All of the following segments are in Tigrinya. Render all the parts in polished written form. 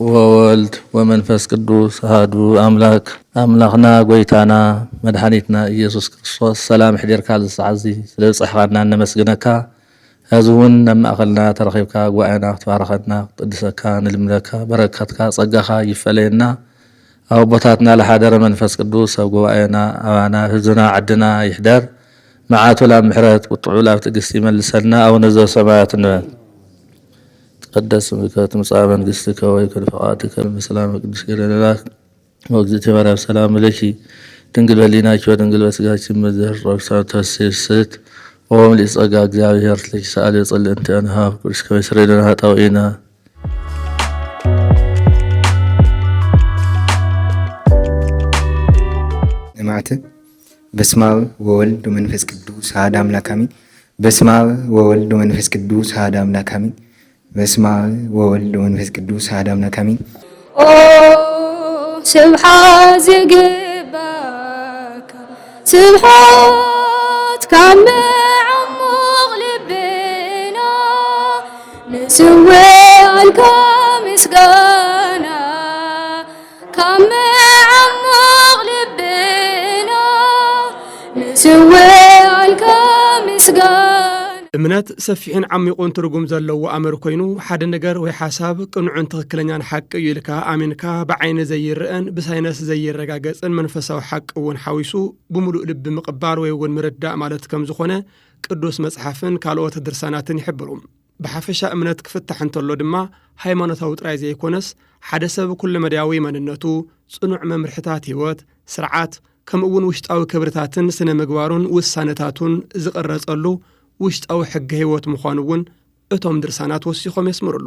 وولد ومنفس قدوس هادو أملاكنا قويتانا مدحانيتنا إيسوس كريستوس سلام حديرك على السعزي سلوس إحوالنا نمسجنك هزون نما أخلنا ترخيبك قوائنا تبارختنا قدسك نلملك بركتك صقخا يفلينا أو بطاتنا لحادر منفس قدوس أو قوائنا أوانا هزنا عدنا يحدر معات ولا محرات وطعولا بتقسي ملسلنا أو نزو سمايات النبات قدس بك تمصاب منقستك ويكون فقاتك بسلام قدس لله وقزتي مرام سلام لك تنقل بليناك ودنقل بسقاك مزهر روكسان تهسير ست وهم لإسقاق زاوية لك سأل يصل أنت أنها كرسك ويسرينها طوئينا جماعة بسماء وولد ومنفس قدوس هذا أملاك آمين. بسماء وولد ومنفس قدوس هذا أملاك آمين. بسماء وولد ومنفس قدوس هذا أملاك آمين. سبحان زقبك سبحات كم عمق لبنا نسوي الكم سقانا كم عمق لبنا نسوي الكم سقانا እምነት ሰፊሕን ዓሚቑን ትርጉም ዘለዎ ኣመር ኮይኑ ሓደ ነገር ወይ ሓሳብ ቅኑዕን ትኽክለኛን ሓቂ እዩ ኢልካ ኣሚንካ ብዓይኒ ዘይርአን ብሳይነስ ዘይረጋገፅን መንፈሳዊ ሓቂ እውን ሓዊሱ ብምሉእ ልቢ ምቕባል ወይ እውን ምርዳእ ማለት ከም ዝኾነ ቅዱስ መጽሓፍን ካልኦት ድርሳናትን ይሕብሩ። ብሓፈሻ እምነት ክፍታሕ እንተሎ ድማ ሃይማኖታዊ ጥራይ ዘይኮነስ ሓደ ሰብ ኩሉ መድያዊ መንነቱ ጽኑዕ መምርሕታት ህይወት ስርዓት ከምኡውን ውሽጣዊ ክብርታትን ስነ ምግባሩን ውሳነታቱን ዝቕረጸሉ ውሽጣዊ ሕጊ ህይወት ምዃኑውን እቶም ድርሳናት ወሲኾም የስምሩሉ።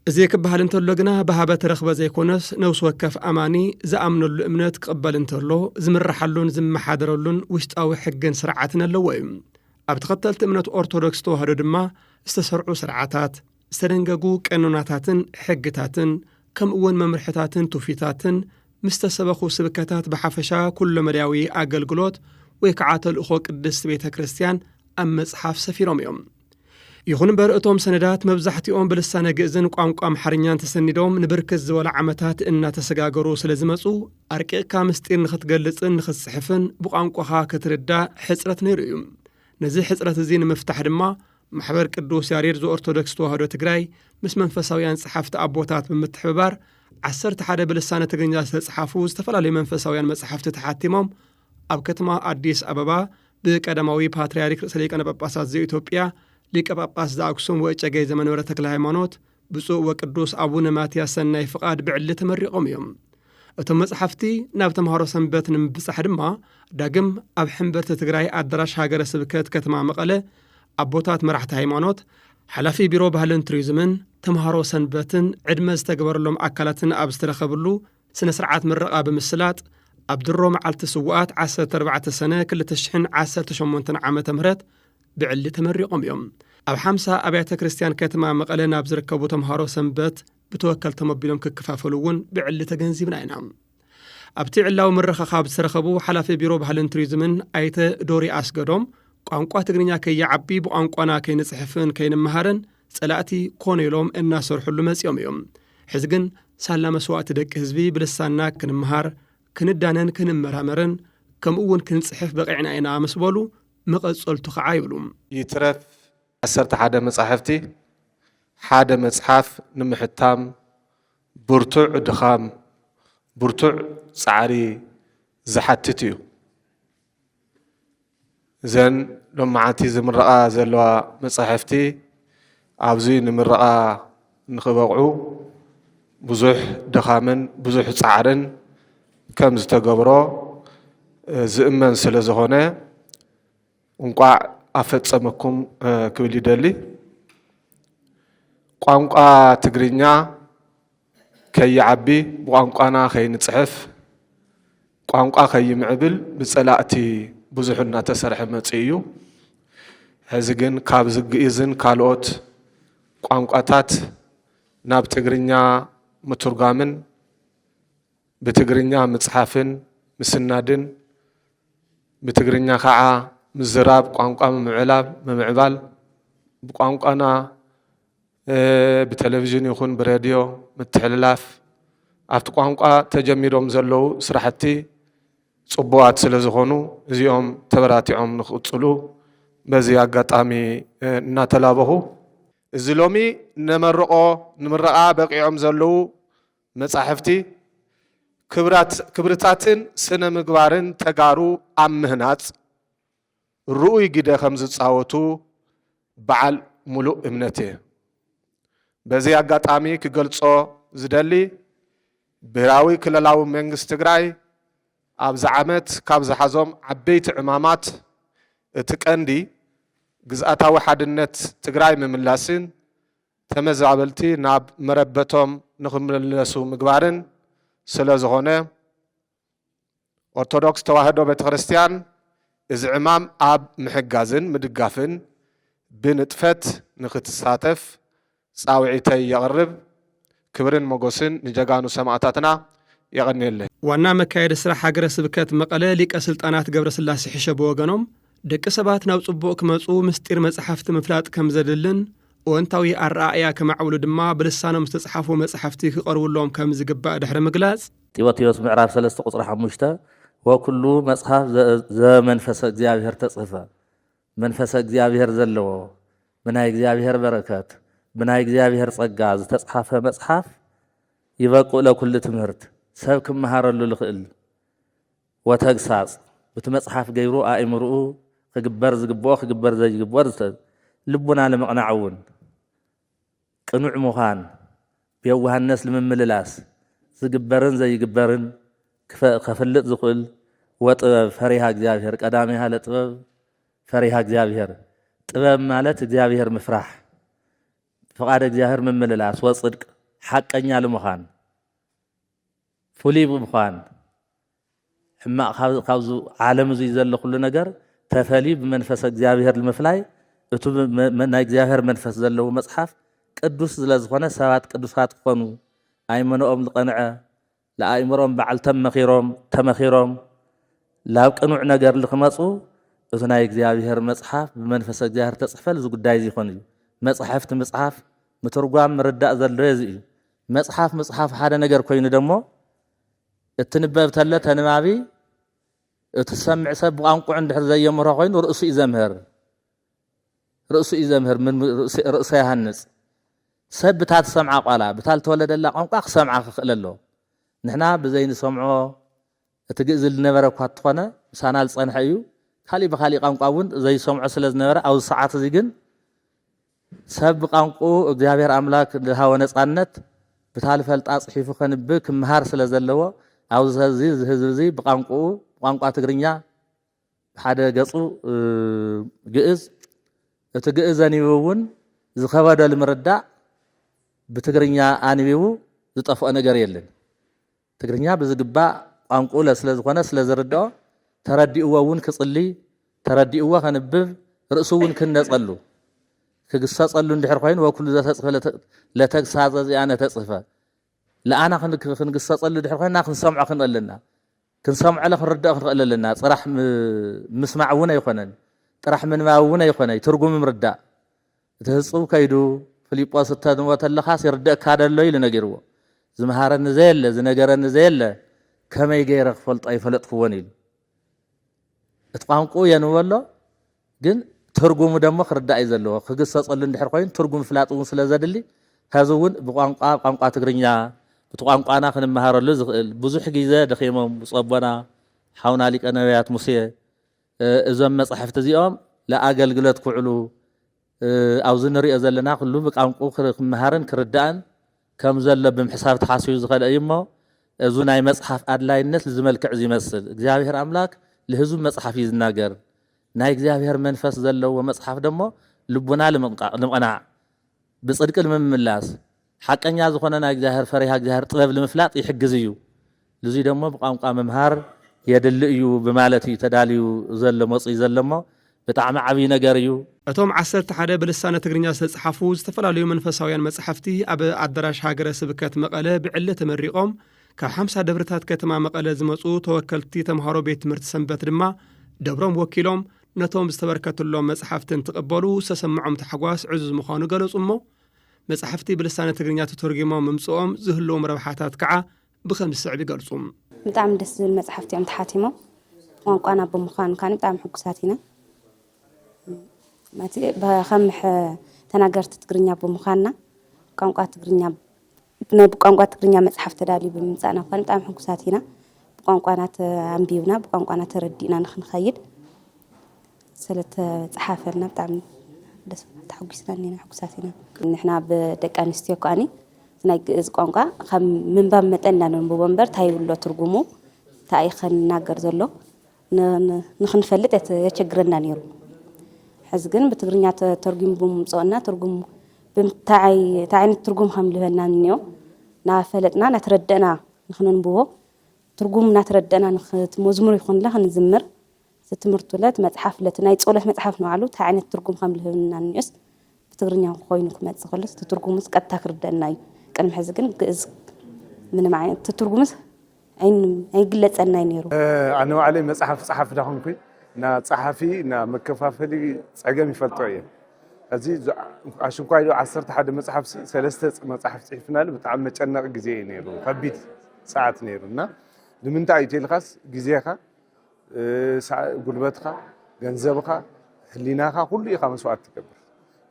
እዚ ክበሃል እንተሎ ግና ብሃበ ተረኽበ ዘይኮነስ ነውስ ወከፍ ኣማኒ ዝኣምነሉ እምነት ክቕበል እንተሎ ዝምራሓሉን ዝመሓደረሉን ውሽጣዊ ሕግን ስርዓትን ኣለዎ እዩ። ኣብ ተኸተልቲ እምነት ኦርቶዶክስ ተዋህዶ ድማ ዝተሰርዑ ስርዓታት ዝተደንገጉ ቀኖናታትን ሕግታትን ከምኡውን መምርሕታትን ትውፊታትን ምስ ተሰበኹ ስብከታት ብሓፈሻ ኩሉ መድያዊ ኣገልግሎት ወይ ከዓ ተልእኾ ቅድስት ቤተ ክርስቲያን ኣብ መጽሓፍ ሰፊሮም እዮም። ይኹን እምበር እቶም ሰነዳት መብዛሕቲኦም ብልሳነ ግእዝን ቋንቋ ኣምሓርኛን ተሰኒዶም ንብርክት ዝበለ ዓመታት እናተሰጋገሩ ስለ ዝመፁ ኣርቂቕካ ምስጢር ንኽትገልጽን ንኽትጽሕፍን ብቋንቋኻ ክትርዳእ ሕፅረት ነይሩ እዩ። ነዚ ሕፅረት እዚ ንምፍታሕ ድማ ማሕበር ቅዱስ ያሬድ ዘኦርቶዶክስ ተዋህዶ ትግራይ ምስ መንፈሳውያን ጸሓፍቲ ኣቦታት ብምትሕብባር 11 ብልሳነ ትግርኛ ዝተጻሕፉ ዝተፈላለዩ መንፈሳውያን መጽሓፍቲ ተሓቲሞም ኣብ ከተማ አዲስ አበባ በቀዳማዊ ፓትርያርክ ርእሰ ሊቃነ ጳጳሳት ዘኢትዮጵያ ሊቀ ጳጳስ ዘአክሱም ወእጨጌ ዘመንበረ ተክለ ሃይማኖት ብፁዕ ወቅዱስ አቡነ ማትያስ ሰናይ ፍቃድ ብዕሊ ተመሪቖም እዮም። እቶም መጽሓፍቲ ናብ ተምሃሮ ሰንበት ንምብጻሕ ድማ ዳግም ኣብ ሕንበርቲ ትግራይ ኣዳራሽ ሃገረ ስብከት ከተማ መቐለ ኣቦታት መራሕቲ ሃይማኖት ሓላፊ ቢሮ ባህልን ቱሪዝምን ተምሃሮ ሰንበትን ዕድመ ዝተገበረሎም ኣካላትን ኣብ ዝተረኸብሉ ስነ ስርዓት ምረቓ ብምስላጥ ኣብ ድሮ መዓልቲ ስውኣት 14 ሰነ 2018 ዓመተ ምህረት ብዕሊ ተመሪቖም እዮም። ኣብ 50 ኣብያተ ክርስቲያን ከተማ መቐለ ናብ ዝርከቡ ተምሃሮ ሰንበት ብተወከል ተመቢሎም ክከፋፈሉ እውን ብዕሊ ተገንዚብና ኢና። ኣብቲ ዕላዊ ምረኻ ካብ ዝተረኸቡ ሓላፊ ቢሮ ባህልን ቱሪዝምን ኣይተ ዶሪ ኣስገዶም ቋንቋ ትግርኛ ከይዓቢ ብቋንቋና ከይንጽሕፍን ከይንመሃርን ጸላእቲ ኮነ ኢሎም እናሰርሑሉ መጺኦም እዮም። ሕዚ ግን ሳላ መስዋዕቲ ደቂ ህዝቢ ብልሳንና ክንምሃር ክንዳነን ክንመራመርን ከምኡውን ክንጽሕፍ በቂዕና ኢና ምስ በሉ መቐጸልቱ ከዓ ይብሉ። ይትረፍ 11 መጻሕፍቲ ሓደ መጽሓፍ ንምሕታም ብርቱዕ ድኻም ብርቱዕ ጻዕሪ ዝሓትት እዩ። ዘን ሎማዓንቲ ዝምረቓ ዘለዋ መጻሕፍቲ ኣብዚ ንምረቓ ንኽበቕዑ ብዙሕ ድኻምን ብዙሕ ጻዕርን ከም ዝተገብሮ ዝእመን ስለ ዝኾነ እንቋዕ ኣፈጸመኩም ክብል ይደሊ። ቋንቋ ትግርኛ ከይዓቢ ብቋንቋና ከይንጽሕፍ ቋንቋ ከይምዕብል ብጸላእቲ ብዙሕ እናተሰርሐ መጽእ እዩ። ሕዚ ግን ካብ ዝግእዝን ካልኦት ቋንቋታት ናብ ትግርኛ ምትርጓምን ብትግርኛ ምጽሓፍን ምስናድን ብትግርኛ ከዓ ምዝራብ ቋንቋ ምዕባል ብቋንቋና بتلفزيون يكون براديو متحللاف ኣብቲ ቋንቋ ተጀሚሮም ዘለው ስራሕቲ ጽቡዋት ስለ ዝኾኑ እዚኦም ተበራቲዖም ንኽጽሉ በዚ አጋጣሚ እናተላበሁ እዚ ሎሚ ንምረቓ በቂዖም ዘለው መጻሕፍቲ ክብርታትን ስነ ምግባርን ተጋሩ ኣብ ምህናጽ ሩኡይ ግደ ከም ዝጻወቱ በዓል ሙሉእ እምነት እየ በዚ አጋጣሚ ክገልጾ ዝደሊ ብሔራዊ ክልላዊ መንግስት ትግራይ ኣብዚ ዓመት ካብ ዝሓዞም ዓበይቲ ዕማማት እቲ ቀንዲ ግዝኣታዊ ሓድነት ትግራይ ምምላስን ተመዛበልቲ ናብ መረበቶም ንኽምለሱ ምግባርን ስለ ዝኾነ ኦርቶዶክስ ተዋህዶ ቤተክርስትያን እዚ ዕማም ኣብ ምሕጋዝን ምድጋፍን ብንጥፈት ንኽትሳተፍ ጻውዒተይ የቕርብ ክብርን ሞገስን ንጀጋኑ ሰማዕታትና የቀኒየለን ዋና መካየድ ስራሕ ሃገረ ስብከት መቐለ ሊቀ ስልጣናት ገብረስላሴ ሕሸ በወገኖም ደቂ ሰባት ናብ ጽቡቕ ክመጹ ምስጢር መጽሓፍቲ ምፍላጥ ከም ዘድልን እወንታዊ ኣረኣእያ ከማዕብሉ ድማ ብልሳኖም ዝተጻሕፉ መጽሓፍቲ ክቐርብሎም ከም ዝግባእ ድሕሪ ምግላጽ ጢሞቴዎስ ምዕራፍ 3 ቁጽሪ 5 ወኩሉ መጽሓፍ ዘመንፈሰ እግዚአብሔር ተጽሕፈ መንፈሰ እግዚአብሔር ዘለዎ ብናይ እግዚአብሔር በረከት ብናይ እግዚአብሔር ጸጋ ዝተጻሕፈ መጽሓፍ ይበቁ ለኩሉ ትምህርት ሰብ ክመሃረሉ ልኽእል ወተግሳጽ በቲ መጽሓፍ ገይሩ ኣእምርኡ ክግበር ዝግብኦ ክግበር ዘይግብኦ ልቡና ለመቕናዕውን ቅኑዕ ምዃን ብየዋህነት ልምምልላስ ዝግበርን ዘይግበርን ከፍልጥ ዝኽእል ወጥበብ ፈሪሃ እግዚአብሔር ቀዳሚሃ ለጥበብ ፈሪሃ እግዚአብሔር ጥበብ ማለት እግዚአብሔር ምፍራሕ فقاد እግዚአብሔር ምምልላስ ወጽድቅ ሐቀኛ ለመኻን ፉሊብ ምዃን ሕማቕ ካብዙ ዓለም እዚ ዘሎ ኩሉ ነገር ተፈሊ ብመንፈስ እግዚአብሔር ለምፍላይ እቱ ናይ እግዚአብሔር መንፈስ ዘለዎ መጽሓፍ ቅዱስ ስለዝኾነ ሰባት ቅዱሳት ኮኑ ኣይመኖኦም ዝቐንዐ ለኣይምሮም በዓልተም ተመኺሮም ላብ ቅኑዕ ነገር ልኽመጹ እቱ ናይ እግዚአብሔር መጽሓፍ ብመንፈስ እግዚአብሔር ተጽሕፈል እዚ ጉዳይ እዚ ይኾን እዩ መጽሐፍቲ መጽሐፍ ምትርጓም ምርዳእ ዘሎ እዚ እዩ መጽሐፍ ሓደ ነገር ኮይኑ ደሞ እትንበብ ተለ ተንባቢ እትሰምዕ ሰብ ብቋንቋ እንድሕር ዘየምሮ ኮይኑ ርእሱ ይዘምህር ምን ርእሱ ይሃንጽ ሰብ ብታት ሰምዓ ቋላ ብታል ተወለደላ ቋንቋ ክሰምዓ ክኽእል ኣሎ ንሕና ብዘይን ሰምዖ እቲ ግእዝ ዝነበረ እኳ ትኾነ ሳና ዝጸንሐ እዩ ካሊእ ብካሊእ ቋንቋ እውን ዘይሰምዖ ስለ ዝነበረ ኣብዚ ሰዓት እዚ ግን ሰብ ብቋንቋ እግዚአብሔር አምላክ ዝሃወ ነጻነት ብታል ፈልጣ ጽሒፉ ከንብ ክምሃር ስለ ዘለዎ ኣብዚ ህዝቢ እዚ ብቋንቋ ትግርኛ ሓደ ገጹ ግእዝ እቲ ግእዝ ኣንቢቡ እውን ዝኸበደ ልምርዳእ ብትግርኛ ኣንቢቡ ዝጠፍኦ ነገር የለን ትግርኛ ብዝግባእ ቋንቋ ስለ ዝኾነ ስለ ዝርድኦ ተረዲእዎ እውን ክጽሊ ተረዲእዎ ከንብብ ርእሱ እውን ክነጸሉ ክግሰጸሉ እንድሕር ኮይኑ ወኩሉ ዘተጽፈ ለተግሳጸ ዚኣነ ተጽፈ ለኣና ክንግሰጸሉ ድሕር ኮይና ክንሰምዖ ክንቕለና ክንሰምዖ ለክንርድኦ ክንኽእለልና ጥራሕ ምስማዕ እውን ኣይኮነን ጥራሕ ምንባብ እውን ኣይኮነይ ትርጉም ምርዳእ እቲ ህፁብ ከይዱ ፊልጶስ እተድሞ ተለኻስ ይርድእካ ደሎ ኢሉ ነጊርዎ ዝመሃረኒ ዘየለ ዝነገረኒ ዘየለ ከመይ ገይረ ክፈልጦ ኣይፈለጥክዎን ኢሉ እቲ ቋንቋ የንበሎ ግን ትርጉሙ ደሞ ክርዳእ እዩ ዘለዎ ክግሰጸሉ እንድሕር ኮይኑ ትርጉም ፍላጥ እውን ስለ ዘድሊ ከዚ እውን ብቋንቋ ትግርኛ በቲ ቋንቋና ክንመሃረሉ ዝኽእል ብዙሕ ግዜ ደኺሞም ፀቦና ሓውና ሊቀ ነቢያት ሙሴ እዞም መጻሕፍቲ እዚኦም ለኣገልግሎት ክውዕሉ ኣብዚ ንሪኦ ዘለና ኩሉ ብቋንቋ ክመሃርን ክርዳእን ከም ዘሎ ብምሕሳብ ተሓሲቡ ዝኸደ እዩ እሞ እዚ ናይ መጽሓፍ ኣድላይነት ዝመልክዕ ዝመስል እግዚአብሔር አምላክ ለህዝቡ መጽሓፍ እዩ ዝናገር ናይ እግዚአብሔር መንፈስ ዘለዎ መጽሓፍ ደሞ ልቡና ልምቕናዕ ብጽድቅ ልምምላስ ሓቀኛ ዝኾነ ናይ እግዚአብሔር ፈሪሃ እግዚአብሔር ጥበብ ልምፍላጥ ይሕግዝ እዩ ለዚ ደሞ ብቋንቋ መምሃር የድሊ እዩ በማለት እዩ ተዳልዩ ዘሎ መጽኢ ዘለሞ ብጣዕሚ ዓብይ ነገር እዩ እቶም 11 ብልሳነ ትግርኛ ዝተጻሕፉ ዝተፈላለዩ መንፈሳውያን መጽሓፍቲ ኣብ ኣዳራሽ ሃገረ ስብከት መቐለ ብዕለ ተመሪቖም ካብ 50 ደብርታት ከተማ መቐለ ዝመጹ ተወከልቲ ተምሃሮ ቤት ትምህርቲ ሰንበት ድማ ደብሮም ወኪሎም ነቶም ዝተበርከቱሎም መጽሓፍትን ተቀበሉ ዝተሰምዖም ተሓጓስ ዕዙዝ ምዃኑ ገለጹ እሞ መጽሐፍቲ ብልሳነ ትግርኛ ተተርጉሞም ምምጽኦም ዝህልዎም ረብሓታት ከዓ ብኸም ዝስዕብ ይገልጹ በጣም ደስ ዝብል መጽሐፍቲ እዮም ተሓቲሞም ቋንቋና ብምዃኑ ካን በጣም ሕጉሳት ኢና ማቲ በኸም ተናገርቲ ትግርኛ ብምዃንና ቋንቋ ትግርኛ መጽሐፍ ተዳልዩ ብምምጻእና ካን በጣም ሕጉሳት ኢና ብቋንቋና አንቢብና ብቋንቋና ተረዲእና ንኽንኸይድ ስለተጻሓፈልና በጣም ደስ ተሐጉስና ነና ሕጉሳት ኢና ንሕና በደቂ ኣንስትዮ ኳኒ ናይ ግእዝ ቋንቋ ከም ምንባብ መጠንና ንንብቦ እምበር ታይብሎ ትርጉሙ እንታይ ክናገር ዘሎ ንኽንፈልጥ የቸግረና ነይሩ ሕዚ ግን ብትግርኛ ተርጉሙ ብምምጽኦና ትርጉሙ ብምታይ ዓይነት ትርጉም ከም ልበና እንዮ ናፈለጥና ናተረደና ንኽንንብቦ ትርጉም ናተረደና ንኽትመዝሙር ይኹንላ ክንዝምር ትምህርቱ ለት መጽሐፍ ለት ናይ ጸሎት መጽሐፍ ነው አሉ ታይ ዓይነት ትርጉም ከም ልህብና እንዮስ ብትግርኛ ኮይኑ ክመጽ ኸለስ ትርጉሙስ ቀጥታ ክርደና እዩ ቅድም ሕዚ ግን ግእዝ ምንም ዓይነት ትርጉሙስ ኣይግለጸና ነይሩ ኣነ ዋዕለይ መጽሐፍ ጸሓፍ ዳኹንኩኝ ና ጸሓፊ ና መከፋፈሊ ጸገም ይፈልጦ እየ እዚ ኣሽንኳይ 11 መጽሐፍ ሰለስተ መጽሐፍ ጽሒፍናል በጣም መጨነቅ ጊዜ ነይሩ ከቢድ ሰዓት ነይሩና ንምንታይ ይተልኻስ ጊዜኻ ጉልበትኻ ገንዘብኻ ህሊናኻ ሁሉ ኢኻ መስዋዕት ትገብር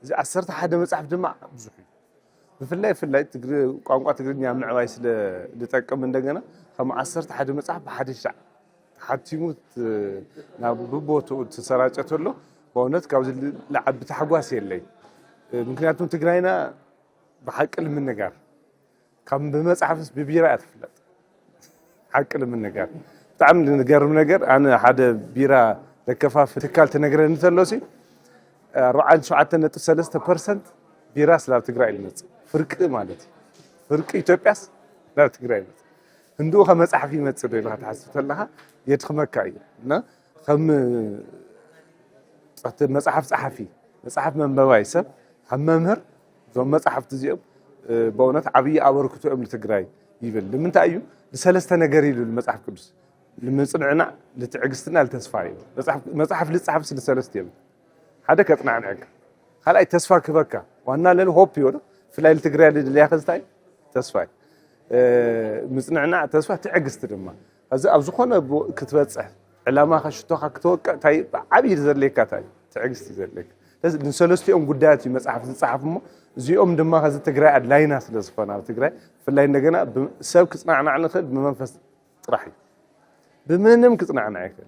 እዚ 11 መጽሐፍ ድማ ብዙሕ ብፍላይ ቋንቋ ትግርኛ ምዕባይ ስለ ልጠቅም እንደገና ከም 11 መጽሐፍ በሓደ ሻዕ ሓቲሙት ናብ ብቦቱ ተሰራጨተሎ በእውነት ካብዚ ለዓቢ ተሓጓስ የለይ ምክንያቱም ትግራይና ብሓቂ ልምንጋር ከም ብመጽሐፍስ ብቢራ ትፍለጥ ሓቂ ልምንጋር بتعمل نجرب نجر أنا حدا بيرا لكفاف تكال تنجر نتلوسي رعد شعات نتسلست percent بيرا سلا تقرأ المت فرق مالتي فرق يتوبيس لا تقرأ المت هندوها مصحفي متصدر لها تحسست لها يدخمك كاي نا خم مصحف صحفي مصحف من بوايسب هم ممهر زو مصحف تزيب بونات عبي أوركتو أمل تقرأي يبل لمن تأيو لسلست نجري للمصحف كدس لمنصنعنا لتعجزتنا لتسفاي مصحف لتصحف سلسلست يم هذا كتنعنعك خلاص تسفا كبكا وانا لل هوب يولا في ليل تقرا اللي ياخذتاي تسفاي مصنعنا تسفا تعجزت دما هذا ابو زخونه كتبصح علامه خشتوخا كتوقع تاي عبي زليكا تاي تعجزت زليك لازم نسلستيهم قداتي مصحف تصحفمو زيوم دما هذا تقرا لاينا سلسفنا تقرا في الليل نجنا سب كصنعنا نخد بمنفس طرحي بمنم كصنعنا عيكل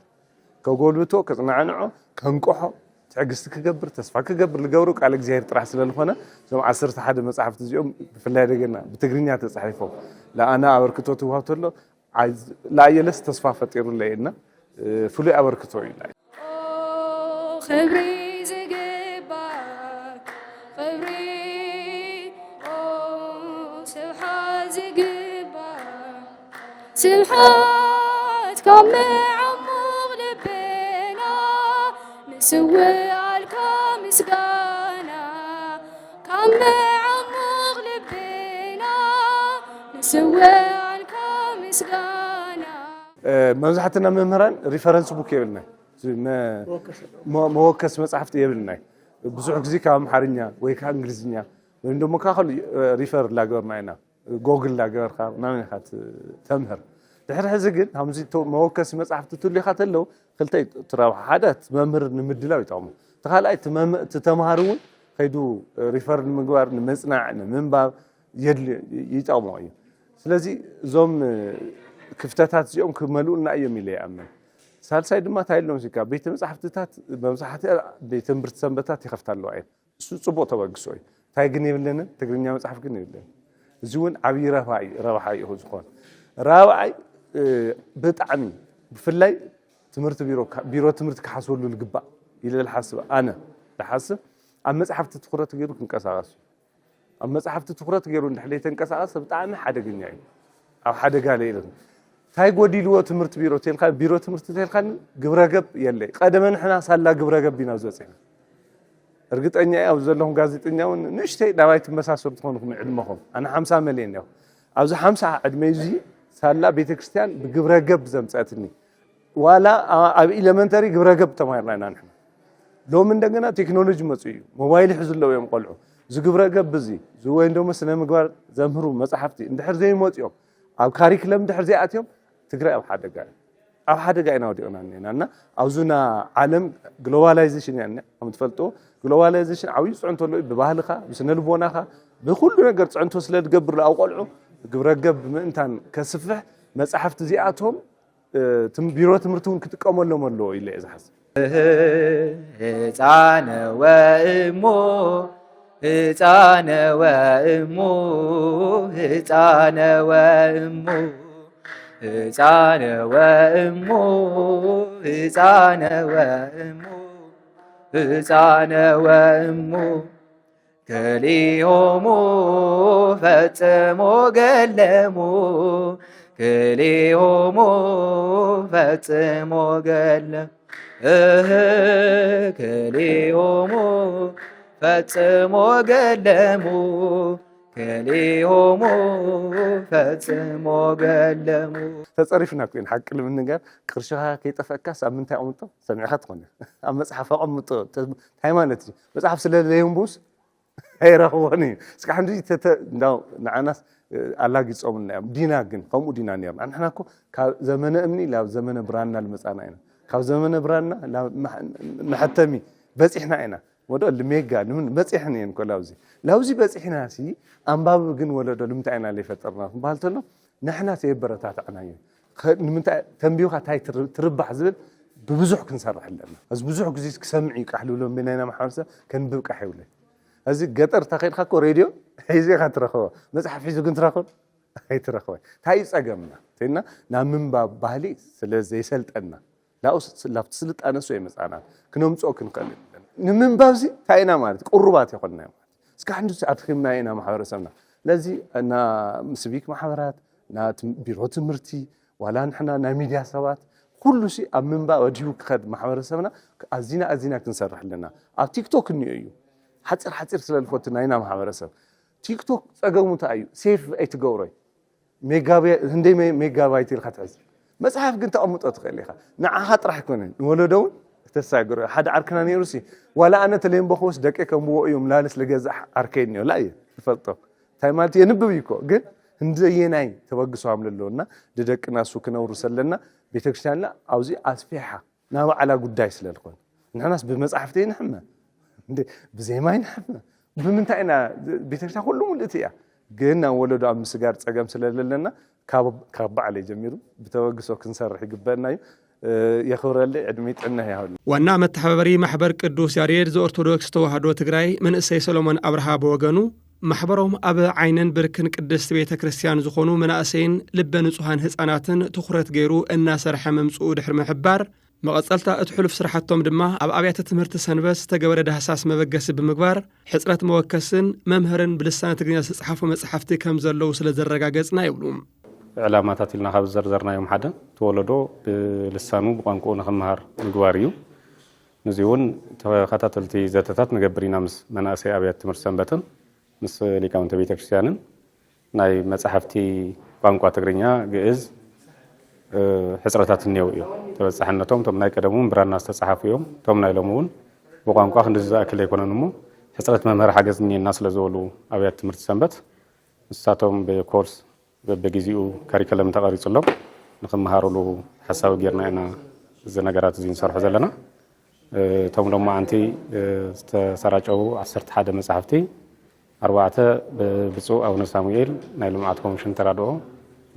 كقولبتو كصنعنعو كنقحو تعجزت كجبر تسفا كجبر لجورك على جزيره طرح سلالخونه زم 11 مصحف تزيوم بفلاي دغنا بتግርኛ ተጻሒፎ لا انا አበርክቶ ተዋህተሎ لا يلس تسفا فطير لينا فلي አበርክቶ ይላል خبري زغباك خبري سبحا زغباك سبحات كم عمق لبنا نسوي عالكم مسقانا كم عمق لبنا نسوي عالكم مسقانا مزحتنا ممران ريفرنس بوك يبلنا موكس مصحفت يبلنا بزح غزي كام حرنيا ወይ ካ እንግሊዝኛ ወይ ደሞ ካኸል ሪፈር ላገር ማይና ጎግል ላገር ካ ማን ኻት ተምህር ድሕሪ ሕዚ ግን همዚ موكس مصحفت ትልኻ ተለው ክልተ ትራው ሓዳት መምህር ንምድላው ይጣሙ ተኻላይ ተተማሃሩን ከይዱ ሪፈር ንምግባር ንምጽናዕ ንምንባብ ይጣሙ እዩ ስለዚ ዞም ክፍተታት ዚኦም ክመሉና እዮም ኢለ ያምን ሳልሳይ ድማ ታይሎም ሲካ ቤተ መጻሕፍትታት በመጻሕፍት ቤተ ትምህርት ሰንበታት ይኸፍታሉ አይ እሱ ጽቦ ተወግሶ እዩ ታይ ግን ይብልን ትግርኛ መጽሐፍ ግን ይብልን እዚውን ዓብይ ረባሓይ እዩ ዝኮን ራብዓይ በጣዕሚ ብፍላይ ትምህርት ቢሮ ትምህርት ክሓስወሉ ልግባእ ኢለ ልሓስብ ኣነ ልሓስብ ኣብ መጽሕፍቲ ትኩረት ገይሩ ክንቀሳቀስ ኣብ መጽሕፍቲ ትኩረት ገይሩ እንድሕር ተንቀሳቀስ ብጣዕሚ ሓደገኛ እዩ ኣብ ሓደጋ ለይልን ታይ ጎዲልዎ ትምህርት ቢሮ ትምህርት ተልካን ግብረገብ የለ ቀደመን ሕና ሳላ ግብረገብ ቢና ዘጽና እርግጠኛ ያው ዘለኹም ጋዜጠኛውን ንሽተይ ዳባይ ተመሳሰሉ ትኾኑኩም ዕድመኹም ኣነ 50 ሚሊዮን ነው ኣብዚ 50 ዕድመ እዚ ሳላ ቤተክርስትያን ብግብረገብ ዘምጻትኒ ዋላ ኣብ ኤሌመንተሪ ግብረገብ ተማሂርና ኢና ንሕና ሎም እንደገና ቴክኖሎጂ መጽኡ ሞባይል ይሕዝለው እዮም ቆልዑ ዝግብረ ገብዚ ወይ እንደሞ ስነ ምግባር ዘምህሩ መጽሓፍቲ እንድሕር ዘይሞጽኦም ኣብ ካሪክለም እንድሕር ዘይኣትዮም ትግራይ ኣብ ሓደጋ ኢና ወዲቕና ነና ኣብዙና ዓለም ግሎባላይዜሽን ያነ ከም ትፈልጦ ግሎባላይዜሽን ዓብይ ጽዕንቶ ኣሎ ብባህልኻ ብስነ ልቦናኻ ብኩሉ ነገር ጽዕንቶ ስለ ዝገብር ኣብ ቆልዑ ግብረ ገብ ምእንታን ከስፍሕ መጽሓፍቲ እዚኣቶም ቢሮ ትምህርቲ እውን ክጥቀመሎም ኣለዎ ኢለ እየ ዝሓስብ ህፃነ ወእሞ ህፃነ ወእሞ ህፃነ ወእሞ ህፃነ ወእሞ ህፃነ ወእሞ ህፃነ ወእሞ ክልኤሆሙ ፈጽሞ ገለሙ ክልኤሆሙ ፈጽሞ ገለሙ ክልኤሆሙ ፈጽሞ ገለሙ ክልኤሆሙ ፈጽሞ ገለሙ ተጸሪፍና ኮይን ሓቂ ንምንጋር ቅርሽኻ ከይጠፈካስ ኣብ ምንታይ ኣቕምጦ ሰሚዕኻ ትኾነ ኣብ መጽሓፍ ኣቕምጦ ሃይማኖት እዩ መጽሓፍ ስለለየምቡስ ኣይረኽቦን እዩ እስካዕ ሕንዲ ንዓናስ ኣላጊጾምና እዮም ዲና ግን ከምኡ ዲና ነርና ንሕና እኮ ካብ ዘመነ እምኒ ናብ ዘመነ ብራና ልመጻና ኢና ካብ ዘመነ ብራና መሐተሚ በፂሕና ኢና ወዶ ልሜጋ ንምን በፂሕና እየን ኮ ላውዚ በፂሕና ሲ ኣንባብ ግን ወለዶ ንምንታይ ኢና ለይፈጠርና ክበሃል ተሎ ንሕና ተየበረታትዕና እዩ ንምንታይ ተንቢብካ እንታይ ትርባሕ ዝብል ብብዙሕ ክንሰርሕ ኣለና እዚ ብዙሕ ግዜ ክሰምዕ እዩ ቃሕ ልብሎም ብናይና ማሕበረሰብ ከንብብ ቃሕ ይብለ እዚ ገጠር ተኸይድካ እኮ ሬድዮ ሒዝኻ ትረኽቦ መጽሓፍ ሒዙ ግን ትረኽቦ ኣይትረኽቦ እንታይ እዩ ፀገምና እንተና ናብ ምንባብ ባህሊ ስለ ዘይሰልጠና ላብቲ ስልጣነ እሱ የመፃና ክነምፅኦ ክንኽእል ንምንባብ ዚ እንታይ ኢና ማለት ቁሩባት ይኾንና ማለት እስካዕ ሕንዲ ኣድኺምና ኢና ማሕበረሰብና ለዚ እና ሲቪክ ማሕበራት ና ቢሮ ትምህርቲ ዋላ ንሕና ናይ ሚድያ ሰባት ኩሉ ሲ ኣብ ምንባብ ወዲሁ ክኸድ ማሕበረሰብና ኣዚና ክንሰርሕ ኣለና ኣብ ቲክቶክ እንዮ እዩ ሓፂር ስለልፎትና ኢና ማሕበረሰብ ቲክቶክ ፀገሙ እንታይ እዩ ሴፍ ኣይትገብሮይ ህንደይ ሜጋባይት ኢልካ ትሕዝ መጽሓፍ ግን ተቐምጦ ትኽእል ኢኻ ንዓኻ ጥራሕ ኣይኮነን ንወለዶ እውን ተሳግሮ ሓደ ዓርክና ነይሩ ሲ ዋላ ኣነ ተለይም በኸውስ ደቀ ከምብዎ እዮም ላልስ ለገዛሕ ዓርከይ እኒዮ ላ እየ ትፈልጦ እንታይ ማለት የንብብ ይኮ ግን እንደየናይ ተበግሶም ለለውና ደደቅና እሱ ክነብሩ ሰለና ቤተክርስትያንና ኣብዚ ኣስፊሓ ናብ ባዕላ ጉዳይ ስለልኮን ንሕናስ ብመጽሓፍቲ ንሕመ ብዘይማይ ንሕመ ብምንታይ ኢና ቤተክርስትያን ኩሉ ሙልእቲ እያ ግን ናብ ወለዶ ኣብ ምስጋር ፀገም ስለለለና ካብ ባዕለይ ጀሚሩ ብተበግሶ ክንሰርሕ ይግበአና እዩ የኽብረለይ ዕድሜ ጥዕና ያህሉ ዋና መተሓባበሪ ማሕበር ቅዱስ ያሬድ ዘኦርቶዶክስ ተዋህዶ ትግራይ መንእሰይ ሰሎሞን ኣብርሃ በወገኑ ማሕበሮም ኣብ ዓይንን ብርክን ቅድስት ቤተ ክርስቲያን ዝኾኑ መናእሰይን ልበ ንጹሃን ህፃናትን ትኹረት ገይሩ እናሰርሐ መምጽኡ ድሕሪ ምሕባር መቐጸልታ እትሕሉፍ ስራሕቶም ድማ ኣብ ኣብያተ ትምህርቲ ሰንበት ዝተገበረ ዳህሳስ መበገሲ ብምግባር ሕፅረት መወከስን መምህርን ብልሳነ ትግርኛ ዝተጻሕፉ መጽሓፍቲ ከም ዘለው ስለ ዘረጋገጽና ይብሉ ዕላማታት ኢልና ካብ ዘርዘርናዮም ሓደ ተወለዶ ብልሳኑ ብቋንቋኡ ንኽምሃር ምግባር እዩ ነዚ እውን ተኸታተልቲ ዘተታት ንገብር ኢና ምስ መናእሰይ ኣብያተ ትምህርቲ ሰንበትን ምስ ሊቃውንተ ቤተ ክርስቲያንን ናይ መጽሓፍቲ ቋንቋ ትግርኛ ግዕዝ ሕፅረታት እኒአው እዮም ተበጻሕነቶም ቶም ናይ ቀደሙን ብራና ዝተጻሓፉ እዮም ቶም ናይ ሎሚ እውን ብቋንቋ ክንዲ ዝኣክል ኣይኮነን እሞ ሕፅረት መምህር ሓገዝ እኒአና ስለ ዝበሉ ኣብያተ ትምህርቲ ሰንበት ንሳቶም ብኮርስ በጊዜኡ ካሪከለም ተቐሪጹሎም ንኽመሃሩሉ ሓሳብ ጌርና ኢና እዚ ነገራት እዚ ንሰርሑ ዘለና እቶም ሎማ ኣንቲ ዝተሰራጨው 11 መጽሓፍቲ 4 ብብፁዕ ኣቡነ ሳሙኤል ናይ ልምዓት ኮሚሽን ተራድኦ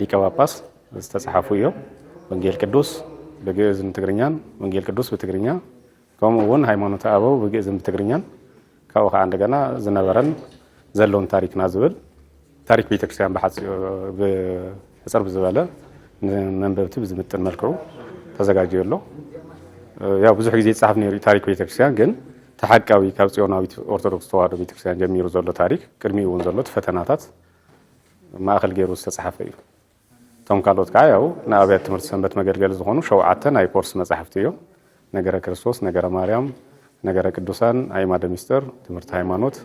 ሊቀ ጳጳስ ዝተጻሕፉ እዮም ወንጌል ቅዱስ ብግዕዝን ትግርኛን ወንጌል ቅዱስ ብትግርኛ ከምኡ እውን ሃይማኖተ አበው ብግዕዝን ብትግርኛን ካብኡ ከዓ እንደገና ዝነበረን ዘለውን ታሪክና ዝብል ታሪክ ቤተክርስቲያን ብሕፅር ብዝበለ መንበብቲ ብዝምጥን መልክዑ ተዘጋጅዩ ኣሎ ያው ብዙሕ ግዜ ይጻሕፍ ነይሩ ታሪክ ቤተክርስቲያን ግን ተሓቃዊ ካብ ጽዮናዊት ኦርቶዶክስ ተዋህዶ ቤተክርስቲያን ጀሚሩ ዘሎ ታሪክ ቅድሚኡ እውን ዘሎ ፈተናታት ማእኸል ገይሩ ዝተጻሕፈ እዩ ቶም ካልኦት ከዓ ያው ንኣብያተ ትምህርቲ ሰንበት መገልገሊ ዝኾኑ 7 ናይ ኮርስ መጽሓፍቲ እዮም ነገረ ክርስቶስ ነገረ ማርያም ነገረ ቅዱሳን ኣእማደ ምስጢር ትምህርቲ ሃይማኖት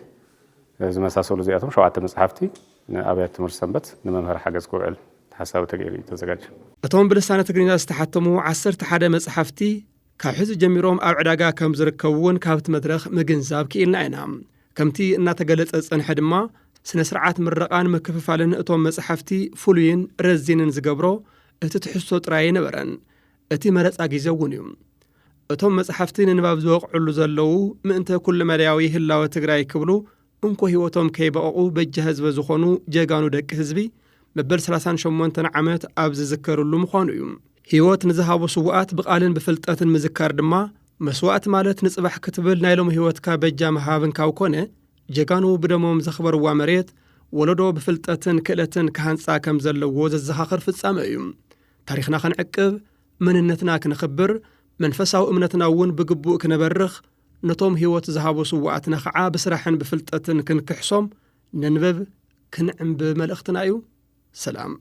ዝመሳሰሉ እዚኣቶም 7 መጽሓፍቲ ንኣብያተ ትምህርቲ ሰንበት ንመምህር ሓገዝ ክውዕል ተሓሳቢ ተገይሩ ተዘጋጅ እቶም ብልሳነ ትግርኛ ዝተሓተሙ 11 መጽሓፍቲ ካብ ሕዚ ጀሚሮም ኣብ ዕዳጋ ከም ዝርከቡን ካብቲ መድረኽ ምግንዛብ ክኢልና ኢና ከምቲ እናተገለጸ ጸንሐ ድማ ስነ ስርዓት ምረቃን መከፋፈልን እቶም መጽሓፍቲ ፍሉይን ረዚንን ዝገብሮ እቲ ትሕሶ ጥራይ ነበረን እቲ መረጻ ግዜ እውን እዩ እቶም መጽሓፍቲ ንንባብ ዝወቕዕሉ ዘለዉ ምእንተ ኩሉ መዳያዊ ህላወ ትግራይ ክብሉ እንኮ ህይወቶም ከይበቕቑ በጀ ህዝቢ ዝኾኑ ጀጋኑ ደቂ ህዝቢ መበል 38 ዓመት ኣብ ዝዝከርሉ ምዃኑ እዩ ህይወት ንዝሃቡ ስዋኣት ብቓልን ብፍልጠትን ምዝካር ድማ መስዋዕት ማለት ንጽባሕ ክትብል ናይ ሎም ህይወትካ በጃ መሃብን ካብ ኮነ ጀጋኑ ብደሞም ዘኽበርዋ መሬት ወለዶ ብፍልጠትን ክእለትን ክሃንጻ ከም ዘለዎ ዘዘኻኽር ፍጻመ እዩ ታሪኽና ክንዕቅብ መንነትና ክንኽብር መንፈሳዊ እምነትና እውን ብግቡእ ክነበርኽ ነቶም ህይወት ዝሃቡ ስዋኣትና ከዓ ብስራሕን ብፍልጠትን ክንክሕሶም ነንበብ ክንዕንብብ መልእኽትና እዩ ሰላም